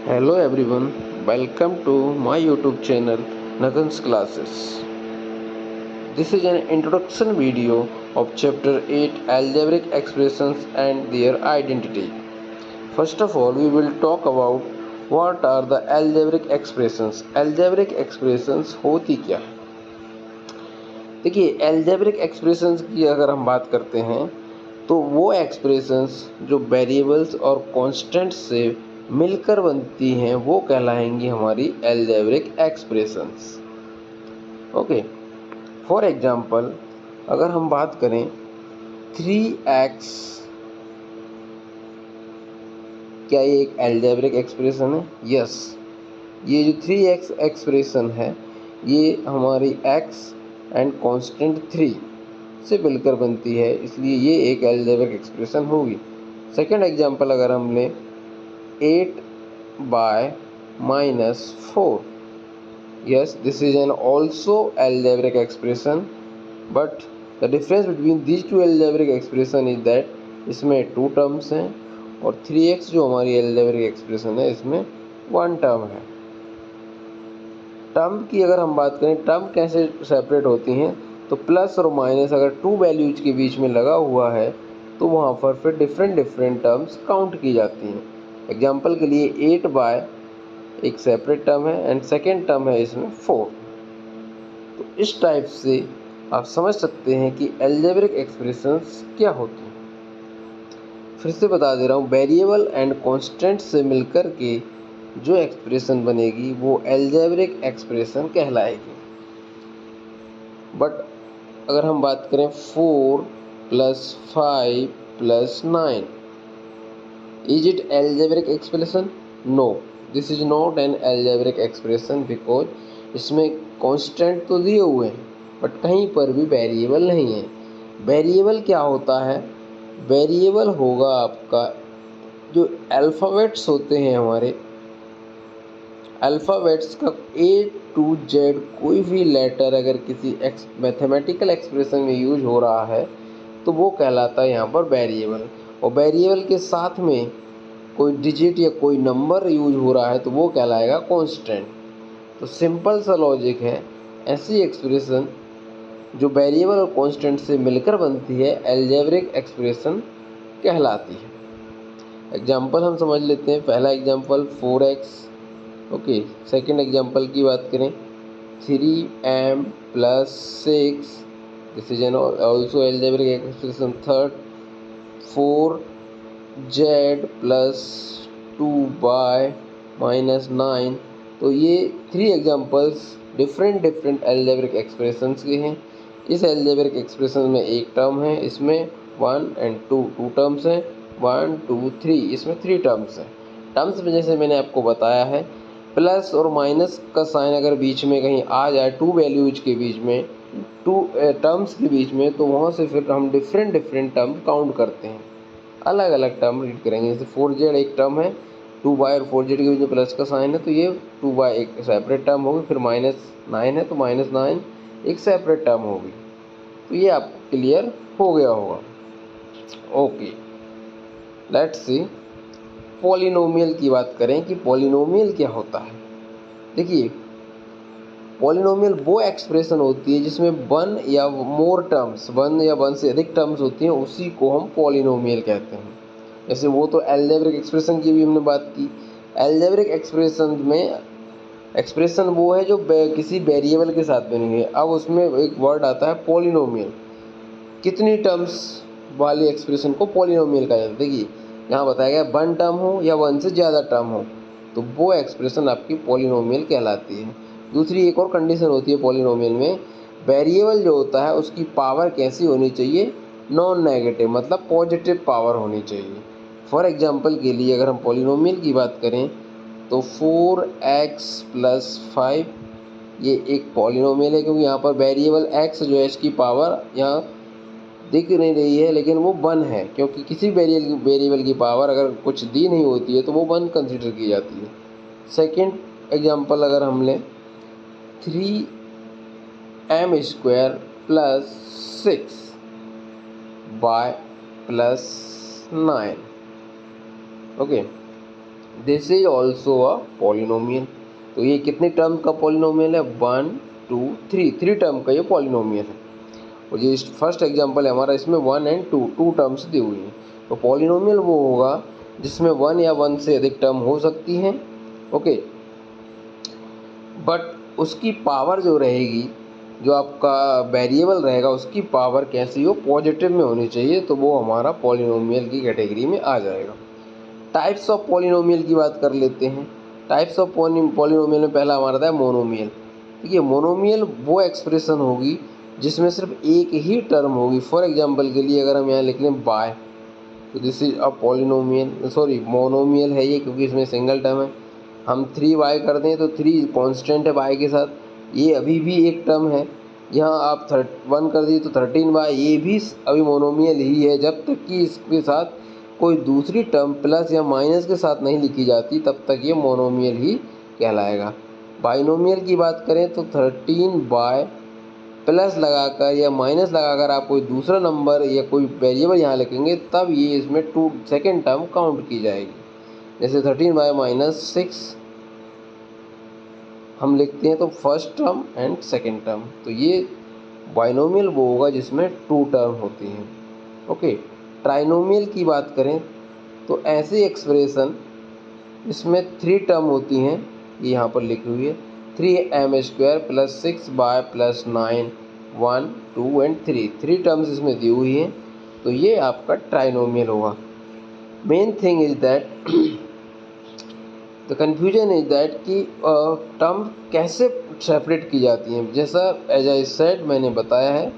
Hello everyone, welcome to my YouTube channel Nagan's Classes. This is an introduction video of chapter 8 Algebraic Expressions and their identity. First of all, we will talk about what are the algebraic expressions. Algebraic expressions होती क्या है? देखिए, algebraic expressions की अगर हम बात करते हैं तो वो एक्सप्रेशंस जो वेरिएबल्स और कांस्टेंट्स से मिलकर बनती हैं वो कहलाएंगी हमारी algebraic expressions. Okay, for example अगर हम बात करें 3x, क्या ये एक एल्जेब्रिक एक्सप्रेशन है? यस, ये जो 3x एक्सप्रेशन है ये हमारी x एंड कांस्टेंट 3 से मिलकर बनती है, इसलिए ये एक एल्जेब्रिक एक्सप्रेशन होगी। सेकंड एग्जांपल अगर हम लें 8/-4, yes, this is an also algebraic expression, but the difference between these two algebraic expression is that इसमें 2 टर्म्स हैं और 3x जो हमारी algebraic एक्सप्रेशन है इसमें 1 टर्म है। टर्म की अगर हम बात करें, टर्म कैसे सेपरेट होती हैं, तो प्लस और माइनस अगर 2 वैल्यूज के बीच में लगा हुआ है तो वहाँ पर फिर डिफरेंट टर्म्स काउंट की जाती हैं। एग्जाम्पल के लिए 8/, एक सेपरेट टर्म है एंड सेकेंड टर्म है इसमें 4। तो इस टाइप से आप समझ सकते हैं कि एल्जेब्रिक एक्सप्रेशंस क्या होती हैं। फिर से बता दे रहा हूँ, वेरिएबल एंड कांस्टेंट से मिलकर के जो एक्सप्रेशन बनेगी वो एल्जेब्रिक एक्सप्रेशन कहलाएगी। बट अगर हम बात करें 4 + 5 + 9, is it algebraic expression? No, this is not an algebraic expression because इसमें कांस्टेंट तो दिए हुए हैं बट कहीं पर भी वेरिएबल नहीं है। वेरिएबल क्या होता है? वेरिएबल होगा आपका जो अल्फ़ाबेट्स होते हैं हमारे, अल्फ़ाबेट्स का A to Z कोई भी लेटर अगर किसी मैथमेटिकल एक्सप्रेशन में यूज हो रहा है तो वो कहलाता है यहाँ पर वेरिएबल। और वेरिएबल के साथ में कोई डिजिट या कोई नंबर यूज हो रहा है तो वो कहलाएगा कांस्टेंट। तो सिंपल सा लॉजिक है, ऐसी एक्सप्रेशन जो वेरिएबल और कांस्टेंट से मिलकर बनती है एल्जेब्रिक एक्सप्रेशन कहलाती है। एग्जाम्पल हम समझ लेते हैं। पहला example 4x। Okay, second example की बात करें 3m + 6, this is an also algebraic expression. Third 4z + 2y - 9। तो ये 3 एग्जाम्पल्स डिफरेंट एल्जेब्रिक एक्सप्रेशंस के हैं। इस एल्जेब्रिक एक्सप्रेशन में एक टर्म है, इसमें 1 एंड 2 टर्म्स हैं, 1 2 3 इसमें 3 टर्म्स हैं। टर्म्स में जैसे मैंने आपको बताया है, प्लस और माइनस का साइन अगर बीच में कहीं आ जाए 2 वैल्यूज के बीच में, 2 टर्म्स के बीच में, तो वहाँ से फिर हम डिफरेंट टर्म काउंट करते हैं, अलग अलग टर्म रीड करेंगे। जैसे 4z एक टर्म है, 2y और 4z के बीच में प्लस का साइन है तो ये 2y एक सेपरेट टर्म होगी। फिर -9 है तो -9 एक सेपरेट टर्म होगी। तो ये आपको क्लियर हो गया होगा। ओके, लेट्स सी पॉलिनोमियल की बात करें कि पॉलिनोमियल क्या होता है। देखिए, पॉलिनोमियल वो एक्सप्रेशन होती है जिसमें 1 या मोर टर्म्स, 1 या 1 से अधिक टर्म्स होती हैं, उसी को हम पॉलिनोमियल कहते हैं। जैसे वो तो एल्जेब्रिक एक्सप्रेशन की भी हमने बात की। एल्जेब्रिक एक्सप्रेशन में एक्सप्रेशन वो है जो किसी वेरिएबल के साथ बनी है। अब उसमें एक वर्ड आता है पॉलिनोमियल। कितनी टर्म्स वाली एक्सप्रेशन को पॉलिनोमियल कहा जाता है। देखिए, यहाँ बताया गया 1 टर्म हो या 1 से ज़्यादा टर्म हो तो वो एक्सप्रेशन आपकी पॉलिनोमियल कहलाती है। दूसरी एक और कंडीशन होती है पॉलिनोमियल में, वेरिएबल जो होता है उसकी पावर कैसी होनी चाहिए? नॉन नेगेटिव, मतलब पॉजिटिव पावर होनी चाहिए। फॉर एग्जांपल के लिए अगर हम पॉलिनोमियल की बात करें तो 4x + 5 ये एक पॉलिनोमियल है, क्योंकि यहाँ पर वेरिएबल x जो है इसकी पावर यहाँ दिख नहीं रही है लेकिन वो 1 है, क्योंकि किसी वेरिएबल की पावर अगर कुछ दी नहीं होती है तो वो 1 कंसिडर की जाती है। सेकेंड एग्जांपल अगर हम लें 3m² + 6y + 9। Okay, this is also a polynomial. तो ये कितने टर्म का पॉलिनोमियल है? 1 2 3, 3 टर्म का ये पॉलिनोमियल है। और ये फर्स्ट एग्जांपल है हमारा, इसमें 1 एंड 2, 2 टर्म्स दी हुई हैं। तो पॉलिनोमियल वो होगा जिसमें 1 या 1 से अधिक टर्म हो सकती हैं, ओके, बट उसकी पावर जो रहेगी, जो आपका वेरिएबल रहेगा, उसकी पावर कैसी हो? पॉजिटिव में होनी चाहिए, तो वो हमारा पॉलिनोमियल की कैटेगरी में आ जाएगा। टाइप्स ऑफ पॉलिनोमियल की बात कर लेते हैं। टाइप्स ऑफ पॉलिनोमियल में पहला हमारा था मोनोमियल। देखिए, मोनोमियल वो एक्सप्रेशन होगी जिसमें सिर्फ एक ही टर्म होगी। फॉर एग्जांपल के लिए अगर हम यहाँ लिख लें बाय, तो this is a polynomial, sorry monomial है ये, क्योंकि इसमें सिंगल टर्म है। हम 3y कर दें तो 3 कांस्टेंट है y के साथ, ये अभी भी एक टर्म है। यहाँ आप 1 कर दिए तो 13y, ये भी अभी मोनोमियल ही है, जब तक कि इसके साथ कोई दूसरी टर्म प्लस या माइनस के साथ नहीं लिखी जाती, तब तक ये मोनोमियल ही कहलाएगा। बाइनोमियल की बात करें तो 13y प्लस लगाकर या माइनस लगाकर आप कोई दूसरा नंबर या कोई वेरिएबल यहाँ लिखेंगे, तब ये इसमें सेकेंड टर्म काउंट की जाएगी। जैसे 13y माइनस 6 हम लिखते हैं तो first term and second term, तो ये बाइनोमियल वो होगा जिसमें 2 टर्म होती हैं, ओके। ट्राइनोमियल की बात करें तो ऐसी एक्सप्रेशन इसमें 3 टर्म होती हैं, ये यहाँ पर लिखी हुई है, 3m² plus 6y plus 9 1 2 and 3 terms इसमें दी हुई हैं, तो ये आपका ट्राइनोमियल होगा। Main thing is that the confusion is that कि टर्म कैसे सेपरेट की जाती हैं। जैसा एज आई सेड मैंने बताया है,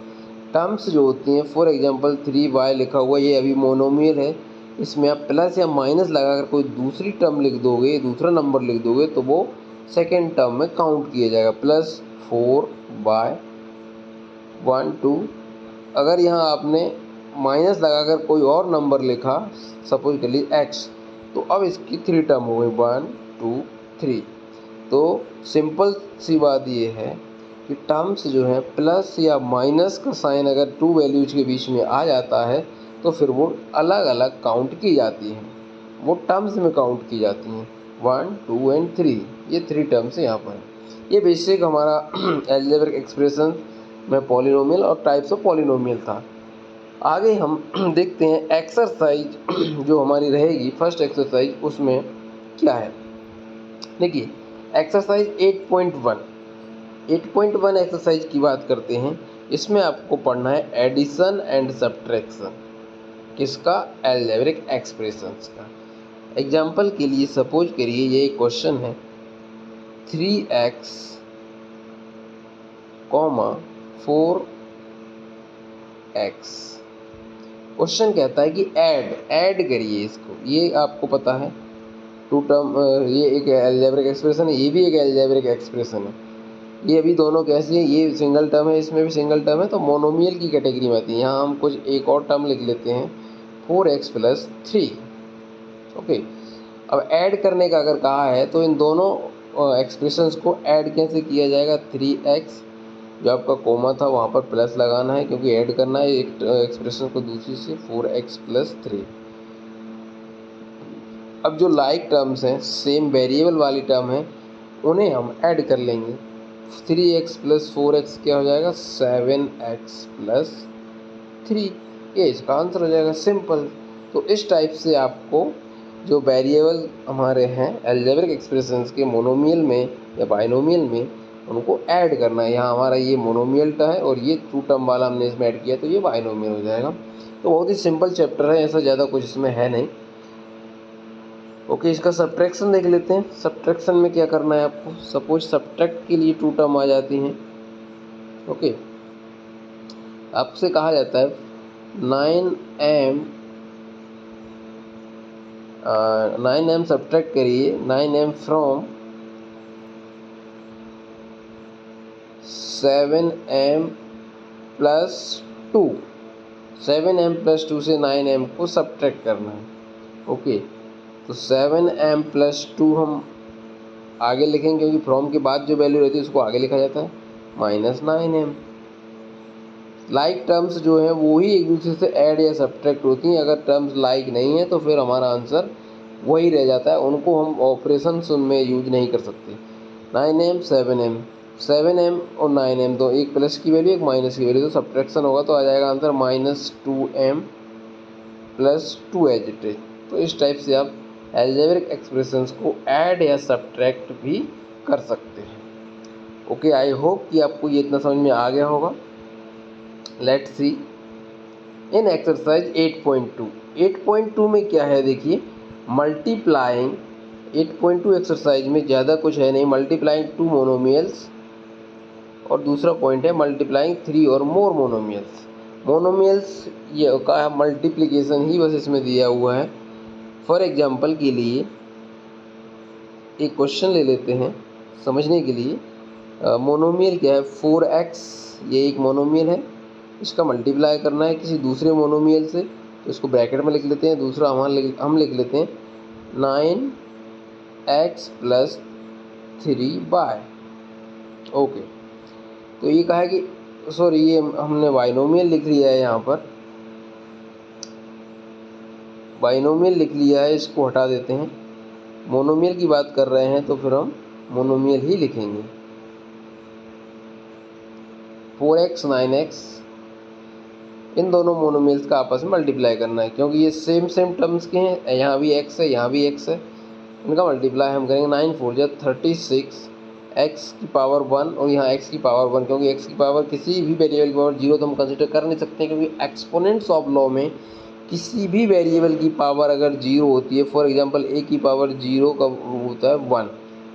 टर्म्स जो होती हैं, फॉर एग्जांपल 3y लिखा हुआ, ये अभी मोनोमियल है, इसमें आप प्लस या माइनस लगाकर कोई दूसरी टर्म लिख दोगे, दूसरा नंबर लिख दोगे, तो वो सेकेंड टर्म में काउंट किया जाएगा। प्लस 4y 1 2, अगर यहाँ आपने माइनस लगाकर कोई और नंबर लिखा, सपोज कर लीजिए x, तो अब इसकी 3 टर्म हो गई 1 2 3। तो सिंपल सी बात ये है कि टर्म्स जो है प्लस या माइनस का साइन अगर 2 वैल्यूज के बीच में आ जाता है, तो फिर वो अलग अलग काउंट की जाती हैं, वो टर्म्स में काउंट की जाती हैं। 1 2 एंड 3, ये 3 टर्म्स यहाँ पर हैं। ये बेसिक हमारा अलजेब्रिक एक्सप्रेशन में पॉलिनोमियल और टाइप्स ऑफ पॉलिनोमियल था। आगे हम देखते हैं एक्सरसाइज जो हमारी रहेगी, फर्स्ट एक्सरसाइज, उसमें क्या है। देखिए, एक्सरसाइज 8.1 एक्सरसाइज की बात करते हैं। इसमें आपको पढ़ना है एडिशन एंड सब्ट्रैक्शन, किसका? अलजेब्रिक एक्सप्रेशंस का। एग्जाम्पल के लिए सपोज करिए ये क्वेश्चन है 3x, 4x। क्वेश्चन कहता है कि ऐड करिए इसको, ये आपको पता है 2 टर्म, ये एक अलजेब्रिक एक्सप्रेशन है, ये भी एक अलजेब्रिक एक्सप्रेशन है। ये अभी दोनों कैसी हैं? ये सिंगल टर्म है, इसमें भी सिंगल टर्म है, तो मोनोमियल की कैटेगरी में आती है। यहाँ हम कुछ एक और टर्म लिख लेते हैं 4x प्लस 3, ओके। अब ऐड करने का अगर कहा है तो इन दोनों एक्सप्रेशंस को ऐड कैसे किया जाएगा? 3x, जो आपका कोमा था वहाँ पर प्लस लगाना है, क्योंकि ऐड करना है एक एक्सप्रेशन को दूसरी से, 4x प्लस 3। अब जो लाइक टर्म्स हैं, सेम वेरिएबल वाली टर्म है, उन्हें हम ऐड कर लेंगे। 3x प्लस 4x क्या हो जाएगा? 7x प्लस 3, ये इसका आंसर हो जाएगा, सिंपल। तो इस टाइप से आपको जो वेरिएबल हमारे हैं अलजेब्रिक एक्सप्रेशंस के मोनोमियल में या बाइनोमियल में, उनको ऐड करना है। यहाँ हमारा ये मोनोमियल है और ये 2 टर्म वाला हमने इसमें ऐड किया, तो ये बाइनोमियल हो जाएगा। तो बहुत ही सिंपल चैप्टर है, ऐसा ज़्यादा कुछ इसमें है नहीं, ओके। इसका सब्ट्रैक्शन देख लेते हैं। सब्ट्रैक्शन में क्या करना है आपको? सपोज सब्ट्रैक्ट के लिए 2 टर्म आ जाती हैं, ओके। आपसे कहा जाता है 9m सब्ट्रैक्ट करिए 9m from 7m plus 2, 7m plus 2 से 9m को सब्ट्रैक्ट करना है, ओके। तो 7m प्लस 2 हम आगे लिखेंगे, क्योंकि फ्रॉम के बाद जो वैल्यू रहती है उसको आगे लिखा जाता है, माइनस 9m। लाइक टर्म्स जो हैं वो ही एक दूसरे से ऐड या सब्ट्रैक्ट होती हैं। अगर टर्म्स लाइक नहीं है तो फिर हमारा आंसर वही रह जाता है, उनको हम ऑपरेशन में यूज नहीं कर सकते। 9m 7m, 7m और 9m दो, एक प्लस की वैल्यू एक माइनस की वैल्यू, तो सब्ट्रैक्शन होगा तो आ जाएगा answer -2m plus 2 as it is. तो इस टाइप से आप एल्जेब्रिक एक्सप्रेशंस को ऐड या सब्ट्रैक्ट भी कर सकते हैं। ओके, आई होप कि आपको ये इतना समझ में आ गया होगा। Let's see in exercise 8.2। 8.2 में क्या है देखिए, मल्टीप्लाइंग 8.2 एक्सरसाइज में ज़्यादा कुछ है नहीं, मल्टीप्लाइंग 2 मोनोमियल्स और दूसरा पॉइंट है मल्टीप्लाइंग 3 और मोर मोनोमियल्स। मोनोमियल्स ये का मल्टीप्लिकेशन ही बस इसमें दिया हुआ है। फॉर एग्जांपल के लिए एक क्वेश्चन ले लेते हैं समझने के लिए। मोनोमियल क्या है, 4x, ये एक मोनोमियल है, इसका मल्टीप्लाई करना है किसी दूसरे मोनोमियल से, तो इसको ब्रैकेट में लिख लेते हैं। दूसरा हम लिख लेते हैं 9x प्लस 3y। ओके, तो ये कहा है कि सॉरी, ये हमने बाइनोमियल लिख लिया है, यहाँ पर बाइनोमियल लिख लिया है, इसको हटा देते हैं। मोनोमियल की बात कर रहे हैं तो फिर हम मोनोमियल ही लिखेंगे। 4x 9x, इन दोनों मोनोमियल्स का आपस में मल्टीप्लाई करना है, क्योंकि ये सेम टर्म्स के हैं, यहाँ भी x है यहाँ भी x है, इनका मल्टीप्लाई हम करेंगे। 9 4 जा 36 x की पावर 1 और यहाँ x की पावर 1, क्योंकि x की पावर किसी भी वेरिएबल की पावर 0 तो हम कंसिडर कर नहीं सकते, क्योंकि एक्सपोनेंट्स ऑफ लॉ में किसी भी वेरिएबल की पावर अगर 0 होती है, फॉर एग्जांपल a की पावर 0 का होता है 1,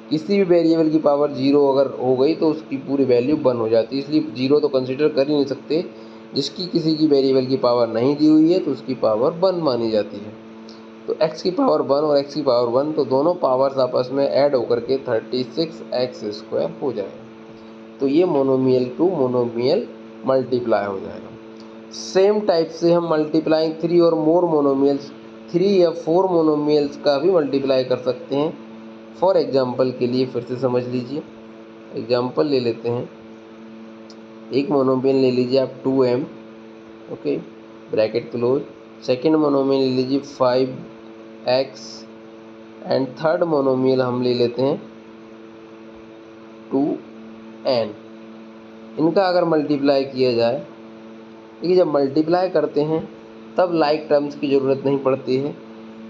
किसी भी वेरिएबल की पावर 0 अगर हो गई तो उसकी पूरी वैल्यू 1 हो जाती है, इसलिए 0 तो कंसिडर कर ही नहीं सकते। जिसकी किसी की वेरिएबल की पावर नहीं दी हुई है तो उसकी पावर 1 मानी जाती है। तो x की पावर 1 और x की पावर 1, तो दोनों पावर्स आपस में ऐड होकर के 36x² हो जाएगा। तो ये मोनोमियल टू मोनोमियल मल्टीप्लाई हो जाएगा। सेम टाइप से हम मल्टीप्लाइंग 3 और मोर मोनोमियल्स, 3 या 4 मोनोमियल्स का भी मल्टीप्लाई कर सकते हैं। फॉर एग्जांपल के लिए फिर से समझ लीजिए, एग्जांपल ले लेते हैं। एक मोनोमियल ले लीजिए आप 2m, okay, bracket close. Second monomial ले लीजिए 5x एंड थर्ड मोनोमियल हम ले लेते हैं 2n। इनका अगर मल्टीप्लाई किया जाए, देखिए जब मल्टीप्लाई करते हैं तब लाइक टर्म्स की ज़रूरत नहीं पड़ती है,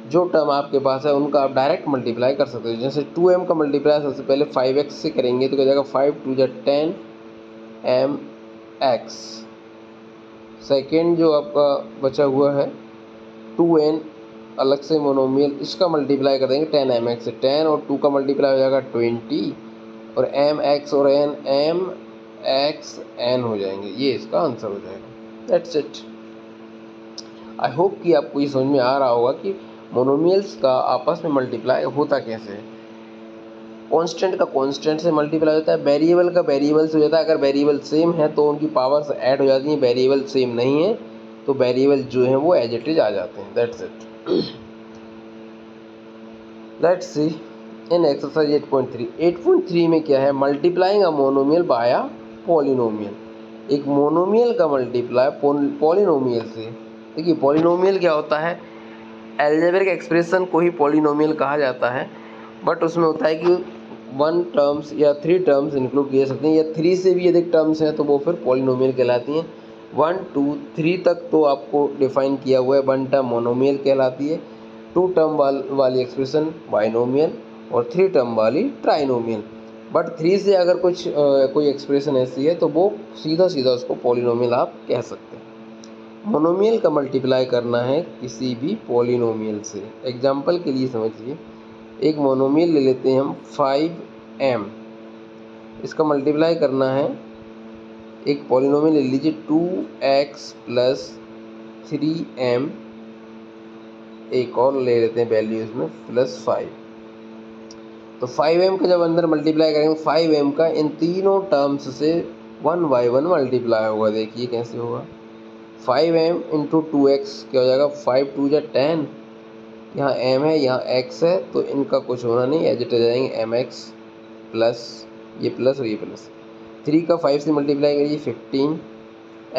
जो टर्म आपके पास है उनका आप डायरेक्ट मल्टीप्लाई कर सकते हो। जैसे 2m का मल्टीप्लाई सबसे पहले 5x से करेंगे तो क्या जाएगा 5 2 जा 10mx। सेकेंड जो आपका बचा हुआ है 2n अलग से मोनोमियल, इसका मल्टीप्लाई कर देंगे 10mx से, 10 और 2 का मल्टीप्लाई हो जाएगा 20 और mx और n mx n हो जाएंगे। ये इसका आंसर हो जाएगा। That's it. आई होप कि आपको ये समझ में आ रहा होगा कि मोनोमियल्स का आपस में मल्टीप्लाई होता कैसे है। कांस्टेंट का कांस्टेंट से मल्टीप्लाई होता है, वेरिएबल का वेरिएबल से हो जाता है। अगर वेरिएबल सेम है तो उनकी पावर्स ऐड हो जाती हैं, वेरिएबल सेम नहीं है तो वेरिएबल जो है वो एज इट इज आ जाते हैं। That's it. Let's see in exercise 8.3। 8.3 में क्या है, multiplying a monomial by a polynomial. एक मोनोमियल का मल्टीप्लाई पॉलिनोमियल से। देखिए पॉलिनोमियल क्या होता है, एल्जेब्रिक एक्सप्रेशन को ही पॉलिनोमियल कहा जाता है, बट उसमें होता है कि 1 टर्म्स या 3 टर्म्स इंक्लूड किए सकते हैं, या 3 से भी अधिक टर्म्स हैं तो वो फिर पॉलिनोमियल कहलाती हैं। 1 2 3 तक तो आपको डिफाइन किया हुआ है, 1 टर्म मोनोमियल कहलाती है, 2 टर्म वाली एक्सप्रेशन बाइनोमियल और 3 टर्म वाली ट्राइनोमियल। बट 3 से अगर कोई एक्सप्रेशन ऐसी है तो वो सीधा उसको पॉलिनोमियल आप कह सकते हैं। मोनोमियल का मल्टीप्लाई करना है किसी भी पॉलिनोमियल से। एग्जाम्पल के लिए समझिए, एक मोनोमियल ले लेते हैं हम 5m, इसका मल्टीप्लाई करना है एक पॉलिनोमियल ले लीजिए 2x प्लस 3m, एक और ले लेते हैं वैल्यू इसमें प्लस 5। तो 5m का जब अंदर मल्टीप्लाई करेंगे 5m का इन तीनों टर्म्स से 1 by 1 मल्टीप्लाई होगा। देखिए कैसे होगा, 5m इंटू 2x क्या हो जाएगा, 5 2 जा 10, यहाँ m है यहाँ x है तो इनका कुछ होना नहीं, एज इट आ जाएंगे mx प्लस ये प्लस और ये प्लस। 3 का 5 से मल्टीप्लाई करिए 15,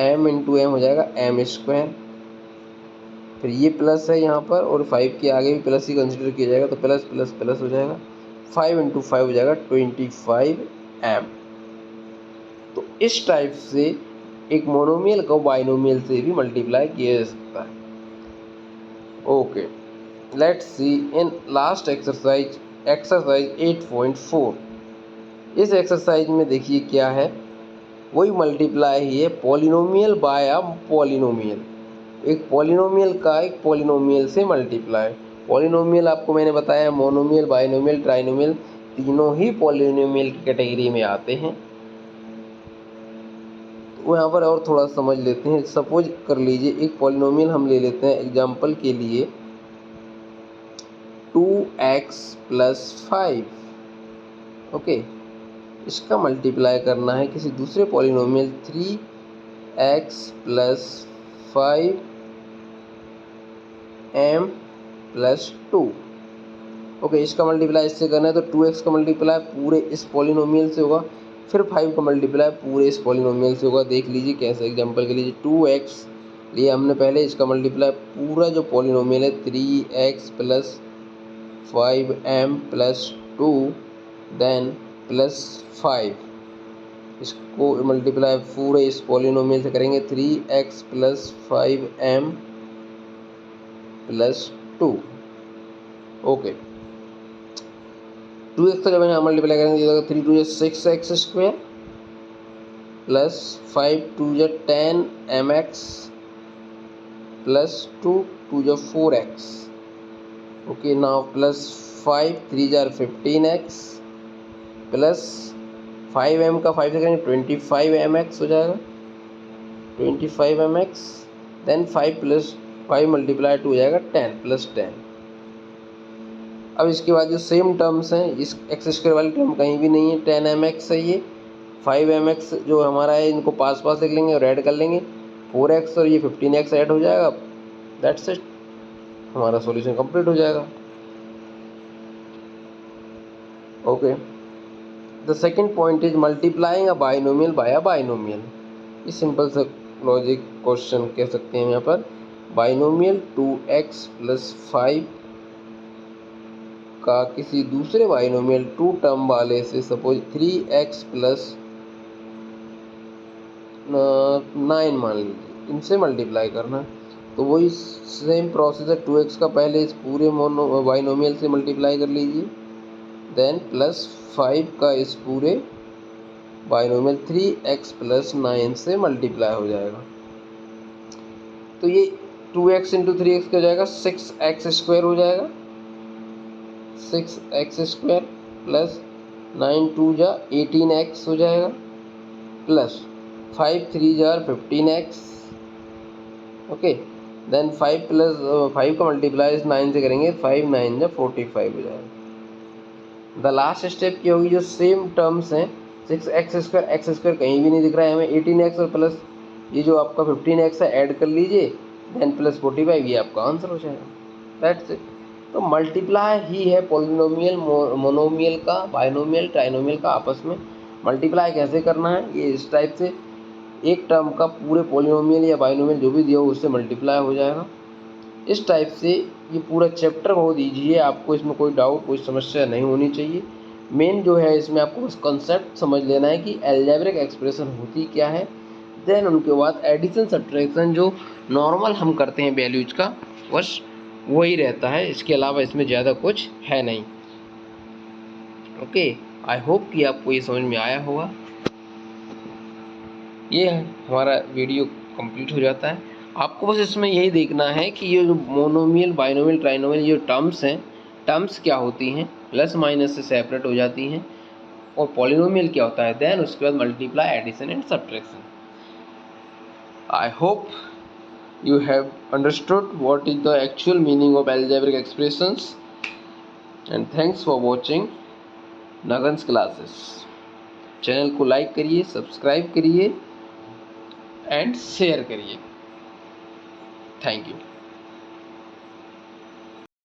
m इंटू m हो जाएगा m² फिर ये प्लस है यहाँ पर, और 5 के आगे भी प्लस ही कंसिडर किया जाएगा, तो प्लस प्लस प्लस हो जाएगा, 5 × 5 हो जाएगा 25 एम। तो इस टाइप से एक मोनोमियल को बाइनोमियल से भी मल्टीप्लाई किया जा सकता है। Okay, let's see in last exercise 8.4। इस एक्सरसाइज में देखिए क्या है, वही मल्टीप्लाई ही है, पॉलिनोमियल बाय अ पॉलिनोमियल। एक पॉलिनोमियल का एक पॉलिनोमियल से मल्टीप्लाई। पॉलिनोमियल आपको मैंने बताया मोनोमियल, बाइनोमियल, ट्राइनोमियल तीनों ही पॉलिनोमियल की कैटेगरी में आते हैं। तो यहाँ पर और थोड़ा समझ लेते हैं। सपोज कर लीजिए एक पॉलिनोमियल हम ले लेते हैं एग्जांपल के लिए 2x + 5। ओके, इसका मल्टीप्लाई करना है किसी दूसरे पॉलिनोमियल 3x + 5m + 2। ओके, इसका मल्टीप्लाई इससे करना है तो 2x का मल्टीप्लाई पूरे इस पॉलिनोमियल से होगा, फिर 5 का मल्टीप्लाई पूरे इस पॉलिनोमियल से होगा। देख लीजिए कैसे, एग्जांपल के लिए 2x लिए हमने पहले, इसका मल्टीप्लाई पूरा जो पॉलिनोमियल है 3x + 5m + 2 देन +5, इसको मल्टीप्लाई पूरे इस पॉलिनोमियल से करेंगे 3x + 5m + 2। ओके, 2x का जब यहाँ मल्टीप्लाई करेंगे 3 × 2 = 6x² + 5 × 2 = 10mx + 2 × 2 = 4x। Okay, now +5 3 × 15x plus 5m का 5 से करेंगे 25mx हो जाएगा, 25mx देन 5 + 5 × 2 हो जाएगा 10 + 10। अब इसके बाद जो सेम टर्म्स हैं, इस x² वाली टर्म कहीं भी नहीं है, 10mx है ये, 5mx जो हमारा है इनको पास पास लिख लेंगे और ऐड कर लेंगे, 4x और ये 15x ऐड हो जाएगा। दैट्स इट, हमारा सॉल्यूशन कंप्लीट हो जाएगा। Okay, the second point is multiplying a binomial by a binomial. इस सिंपल सा लॉजिक क्वेश्चन कह सकते हैं यहाँ पर। बाइनोमियल 2x + 5 का किसी दूसरे बाइनोमियल 2 टर्म वाले से सपोज 3x + 9 मान लीजिए, इनसे मल्टीप्लाई करना। तो वही सेम प्रोसेस है, 2x का पहले इस पूरे बाइनोमियल से मल्टीप्लाई कर लीजिए, देन +5 का इस पूरे बाइनोमियल 3x + 9 से मल्टीप्लाई हो जाएगा। तो ये 2x × 3x क्या हो जाएगा, 6x² हो जाएगा, 6x² + 9 × 2 = 18x हो जाएगा, प्लस 5 × 3 = 15x। ओके, देन 5 + 5 का मल्टीप्लाई 9 से करेंगे, 5 × 9 = 45 हो जाएगा। द लास्ट स्टेप क्या होगी, जो सेम टर्म्स हैं 6x² x² कहीं भी नहीं दिख रहा है हमें, 18x और प्लस ये जो आपका 15x है ऐड कर लीजिए, देन +45, ये आपका आंसर हो जाएगा। That's it. तो मल्टीप्लाई ही है पॉलिनोमियल मोनोमियल का, बाइनोमियल, ट्राइनोमियल का आपस में मल्टीप्लाई कैसे करना है, ये इस टाइप से एक टर्म का पूरे पॉलिनोमियल या बाइनोमियल जो भी दिया हो उससे मल्टीप्लाई हो जाएगा। इस टाइप से ये पूरा चैप्टर हो दीजिए, आपको इसमें कोई डाउट, कोई समस्या नहीं होनी चाहिए। मेन जो है इसमें आपको बस कॉन्सेप्ट समझ लेना है कि अलजेब्रिक एक्सप्रेशन होती क्या है, देन उनके बाद एडिशन सब्ट्रैक्शन जो नॉर्मल हम करते हैं वैल्यूज का, बस वही रहता है, इसके अलावा इसमें ज़्यादा कुछ है नहीं। ओके, आई होप कि आपको ये समझ में आया होगा। ये हमारा वीडियो कंप्लीट हो जाता है। आपको बस इसमें यही देखना है कि ये जो मोनोमियल, बाइनोमियल, ट्राइनोमियल ये टर्म्स हैं, टर्म्स क्या होती हैं, प्लस माइनस से सेपरेट हो जाती हैं, और पॉलिनोमियल क्या होता है, देन उसके बाद multiply, addition and subtraction. I hope you have understood what is the actual meaning of algebraic expressions, and thanks for watching Nagan's classes। Channel को लाइक करिए, सब्सक्राइब करिए एंड शेयर करिए। Thank you.